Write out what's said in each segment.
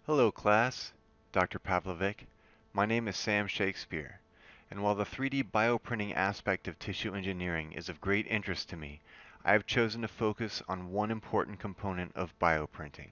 Hello class, Dr. Pavlovic. My name is Sam Shakespeare, and while the 3D bioprinting aspect of tissue engineering is of great interest to me, I have chosen to focus on one important component of bioprinting,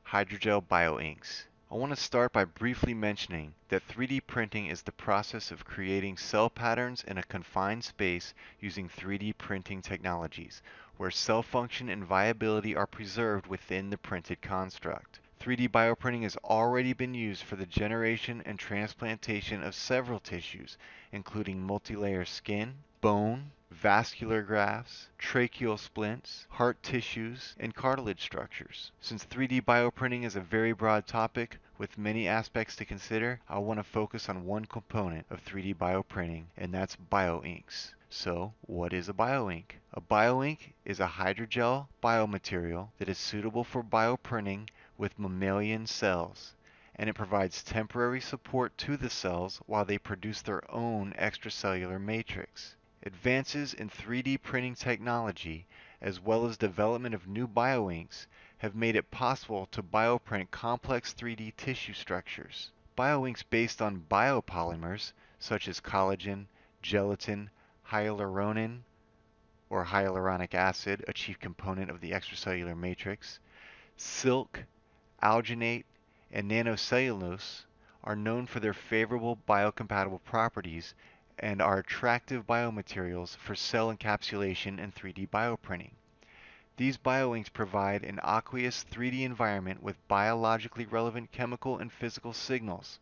hydrogel bioinks. I want to start by briefly mentioning that 3D printing is the process of creating cell patterns in a confined space using 3D printing technologies, where cell function and viability are preserved within the printed construct. 3D bioprinting has already been used for the generation and transplantation of several tissues, including multilayer skin, bone, vascular grafts, tracheal splints, heart tissues, and cartilage structures. Since 3D bioprinting is a very broad topic with many aspects to consider, I want to focus on one component of 3D bioprinting, and that's bioinks. So, what is a bioink? A bioink is a hydrogel biomaterial that is suitable for bioprinting with mammalian cells, and it provides temporary support to the cells while they produce their own extracellular matrix. Advances in 3D printing technology, as well as development of new bioinks, have made it possible to bioprint complex 3D tissue structures. Bioinks based on biopolymers, such as collagen, gelatin, hyaluronin, or hyaluronic acid, a chief component of the extracellular matrix, silk, alginate, and nanocellulose, are known for their favorable biocompatible properties and are attractive biomaterials for cell encapsulation and 3D bioprinting. These bioinks provide an aqueous 3D environment with biologically relevant chemical and physical signals,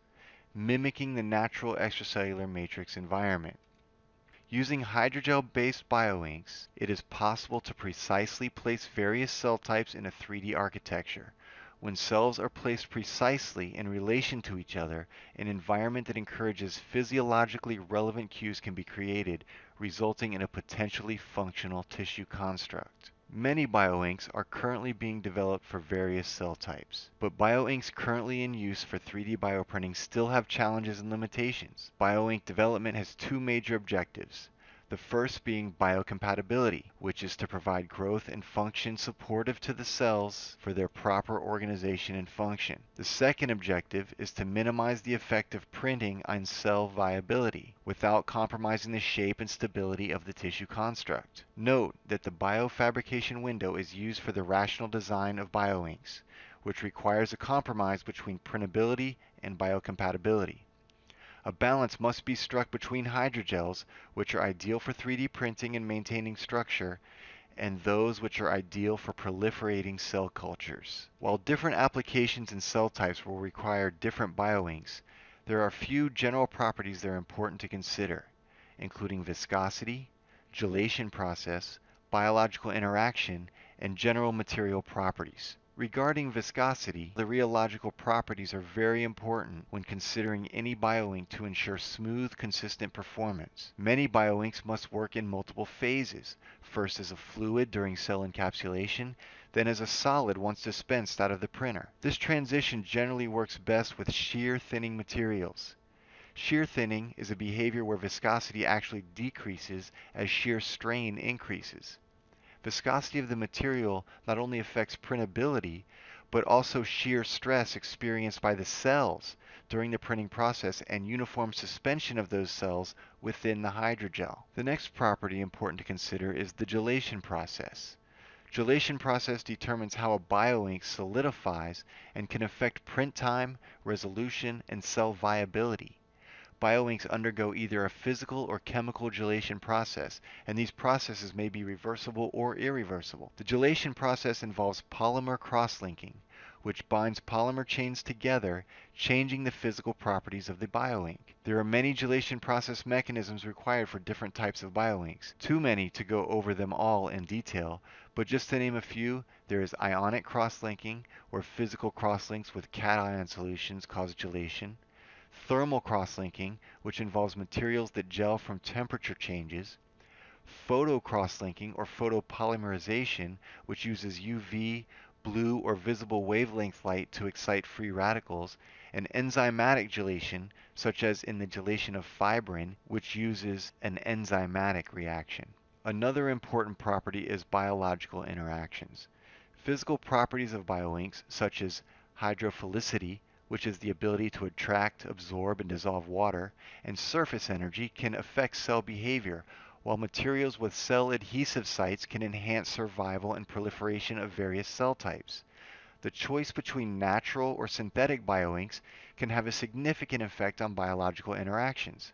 mimicking the natural extracellular matrix environment. Using hydrogel-based bioinks, it is possible to precisely place various cell types in a 3D architecture. When cells are placed precisely in relation to each other, an environment that encourages physiologically relevant cues can be created, resulting in a potentially functional tissue construct. Many bioinks are currently being developed for various cell types, but bioinks currently in use for 3D bioprinting still have challenges and limitations. Bioink development has two major objectives. The first being biocompatibility, which is to provide growth and function supportive to the cells for their proper organization and function. The second objective is to minimize the effect of printing on cell viability without compromising the shape and stability of the tissue construct. Note that the biofabrication window is used for the rational design of bioinks, which requires a compromise between printability and biocompatibility. A balance must be struck between hydrogels, which are ideal for 3D printing and maintaining structure, and those which are ideal for proliferating cell cultures. While different applications and cell types will require different bioinks, there are a few general properties that are important to consider, including viscosity, gelation process, biological interaction, and general material properties. Regarding viscosity, the rheological properties are very important when considering any bioink to ensure smooth, consistent performance. Many bioinks must work in multiple phases, first as a fluid during cell encapsulation, then as a solid once dispensed out of the printer. This transition generally works best with shear thinning materials. Shear thinning is a behavior where viscosity actually decreases as shear strain increases. Viscosity of the material not only affects printability, but also shear stress experienced by the cells during the printing process and uniform suspension of those cells within the hydrogel. The next property important to consider is the gelation process. Gelation process determines how a bioink solidifies and can affect print time, resolution, and cell viability. Bioinks undergo either a physical or chemical gelation process, and these processes may be reversible or irreversible. The gelation process involves polymer cross-linking, which binds polymer chains together, changing the physical properties of the bioink. There are many gelation process mechanisms required for different types of bioinks. Too many to go over them all in detail, but just to name a few, there is ionic cross-linking, where physical cross-links with cation solutions cause gelation. Thermal cross-linking, which involves materials that gel from temperature changes. Photo cross-linking or photopolymerization, which uses UV, blue, or visible wavelength light to excite free radicals. And enzymatic gelation, such as in the gelation of fibrin, which uses an enzymatic reaction. Another important property is biological interactions. Physical properties of bioinks, such as Hydrophilicity, which is the ability to attract, absorb, and dissolve water, and surface energy can affect cell behavior, while materials with cell adhesive sites can enhance survival and proliferation of various cell types. The choice between natural or synthetic bioinks can have a significant effect on biological interactions.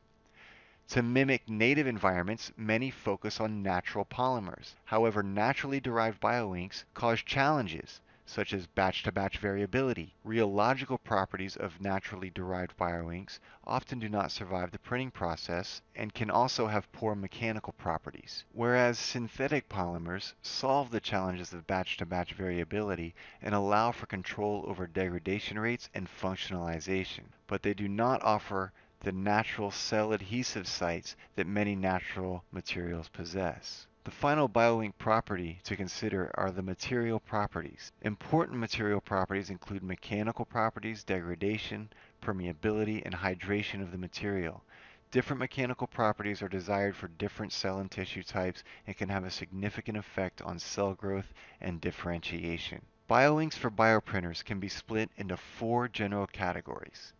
To mimic native environments, many focus on natural polymers. However, naturally derived bioinks cause challenges, such as batch-to-batch variability. Rheological properties of naturally derived bioinks often do not survive the printing process and can also have poor mechanical properties. Whereas synthetic polymers solve the challenges of batch-to-batch variability and allow for control over degradation rates and functionalization, but they do not offer the natural cell adhesive sites that many natural materials possess. The final bioink property to consider are the material properties. Important material properties include mechanical properties, degradation, permeability, and hydration of the material. Different mechanical properties are desired for different cell and tissue types and can have a significant effect on cell growth and differentiation. Bioinks for bioprinters can be split into 4 general categories: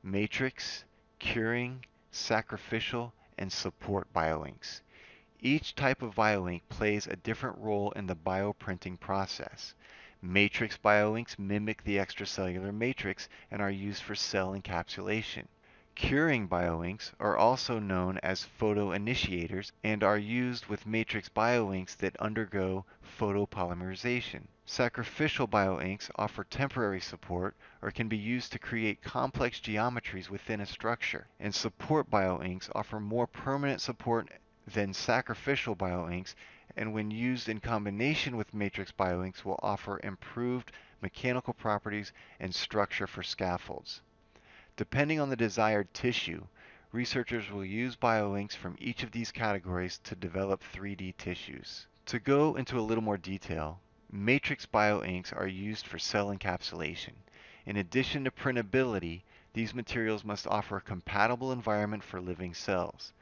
matrix, curing, sacrificial, and support bioinks. Each type of bioink plays a different role in the bioprinting process. Matrix bioinks mimic the extracellular matrix and are used for cell encapsulation. Curing bioinks are also known as photoinitiators and are used with matrix bioinks that undergo photopolymerization. Sacrificial bioinks offer temporary support or can be used to create complex geometries within a structure, and support bioinks offer more permanent support than sacrificial bioinks, and when used in combination with matrix bioinks will offer improved mechanical properties and structure for scaffolds. Depending on the desired tissue, researchers will use bioinks from each of these categories to develop 3D tissues. To go into a little more detail, matrix bioinks are used for cell encapsulation. In addition to printability, these materials must offer a compatible environment for living cells.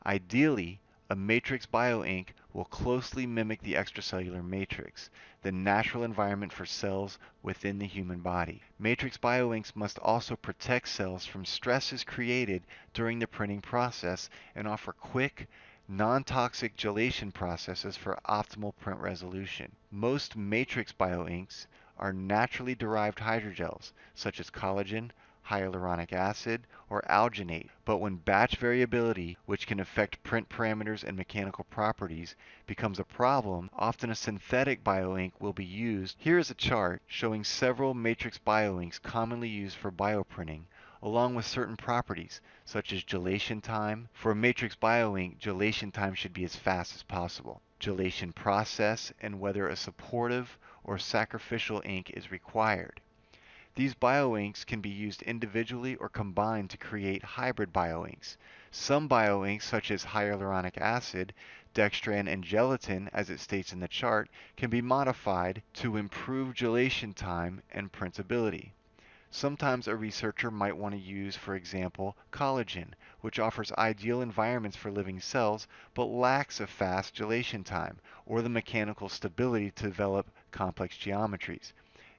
Ideally, a matrix bioink will closely mimic the extracellular matrix, the natural environment for cells within the human body. Matrix bioinks must also protect cells from stresses created during the printing process and offer quick, non-toxic gelation processes for optimal print resolution. Most matrix bioinks are naturally derived hydrogels, such as collagen, hyaluronic acid, or alginate, but when batch variability, which can affect print parameters and mechanical properties, becomes a problem, often a synthetic bioink will be used. Here is a chart showing several matrix bioinks commonly used for bioprinting, along with certain properties, such as gelation time. For a matrix bioink, gelation time should be as fast as possible. Gelation process and whether a supportive or sacrificial ink is required. These bioinks can be used individually or combined to create hybrid bioinks. Some bioinks, such as hyaluronic acid, dextran, and gelatin, as it states in the chart, can be modified to improve gelation time and printability. Sometimes a researcher might want to use, for example, collagen, which offers ideal environments for living cells but lacks a fast gelation time or the mechanical stability to develop complex geometries.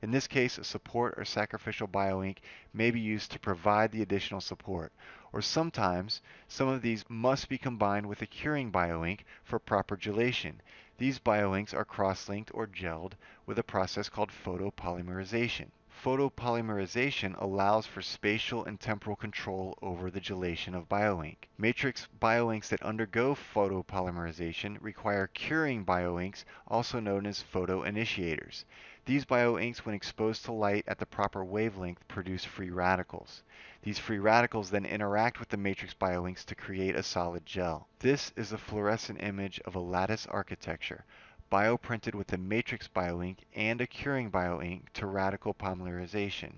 In this case, a support or sacrificial bioink may be used to provide the additional support, or sometimes some of these must be combined with a curing bioink for proper gelation. These bioinks are cross-linked or gelled with a process called photopolymerization. Photopolymerization allows for spatial and temporal control over the gelation of bioink. Matrix bioinks that undergo photopolymerization require curing bioinks, also known as photoinitiators. These bioinks, when exposed to light at the proper wavelength, produce free radicals. These free radicals then interact with the matrix bioinks to create a solid gel. This is a fluorescent image of a lattice architecture, bioprinted with a matrix bioink and a curing bioink to radical polymerization.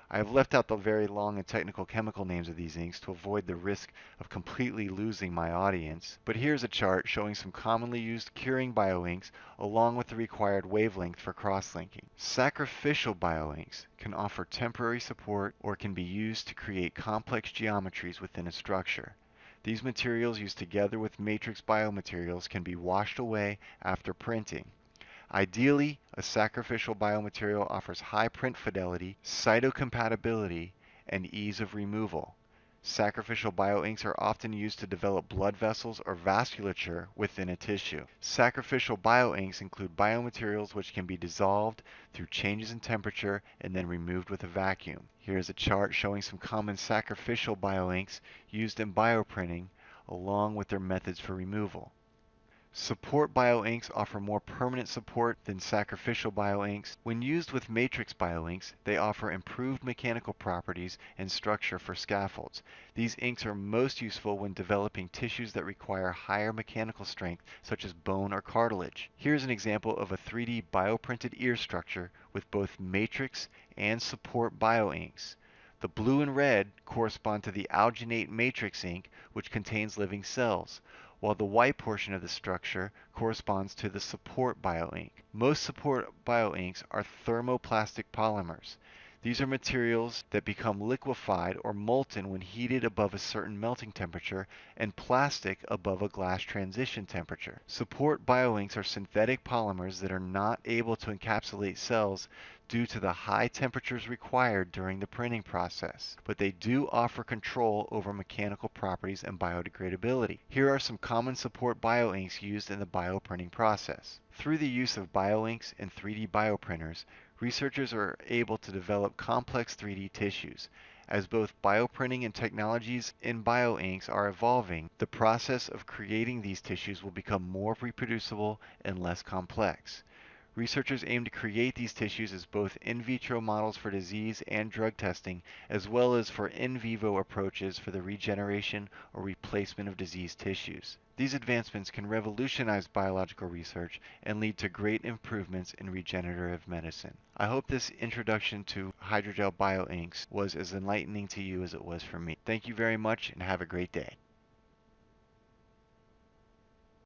I have left out the very long and technical chemical names of these inks to avoid the risk of completely losing my audience, but here's a chart showing some commonly used curing bioinks along with the required wavelength for cross-linking. Sacrificial bioinks can offer temporary support or can be used to create complex geometries within a structure. These materials used together with matrix biomaterials can be washed away after printing. Ideally, a sacrificial biomaterial offers high print fidelity, cytocompatibility, and ease of removal. Sacrificial bioinks are often used to develop blood vessels or vasculature within a tissue. Sacrificial bioinks include biomaterials which can be dissolved through changes in temperature and then removed with a vacuum. Here is a chart showing some common sacrificial bioinks used in bioprinting along with their methods for removal. Support bioinks offer more permanent support than sacrificial bioinks. When used with matrix bioinks, they offer improved mechanical properties and structure for scaffolds. These inks are most useful when developing tissues that require higher mechanical strength, such as bone or cartilage. Here's an example of a 3D bioprinted ear structure with both matrix and support bioinks. The blue and red correspond to the alginate matrix ink, which contains living cells, while the white portion of the structure corresponds to the support bioink. Most support bioinks are thermoplastic polymers. These are materials that become liquefied or molten when heated above a certain melting temperature and plastic above a glass transition temperature. Support bioinks are synthetic polymers that are not able to encapsulate cells due to the high temperatures required during the printing process, but they do offer control over mechanical properties and biodegradability. Here are some common support bioinks used in the bioprinting process. Through the use of bioinks and 3D bioprinters, researchers are able to develop complex 3D tissues. As both bioprinting and technologies in bioinks are evolving, the process of creating these tissues will become more reproducible and less complex. Researchers aim to create these tissues as both in vitro models for disease and drug testing, as well as for in vivo approaches for the regeneration or replacement of diseased tissues. These advancements can revolutionize biological research and lead to great improvements in regenerative medicine. I hope this introduction to hydrogel bioinks was as enlightening to you as it was for me. Thank you very much and have a great day.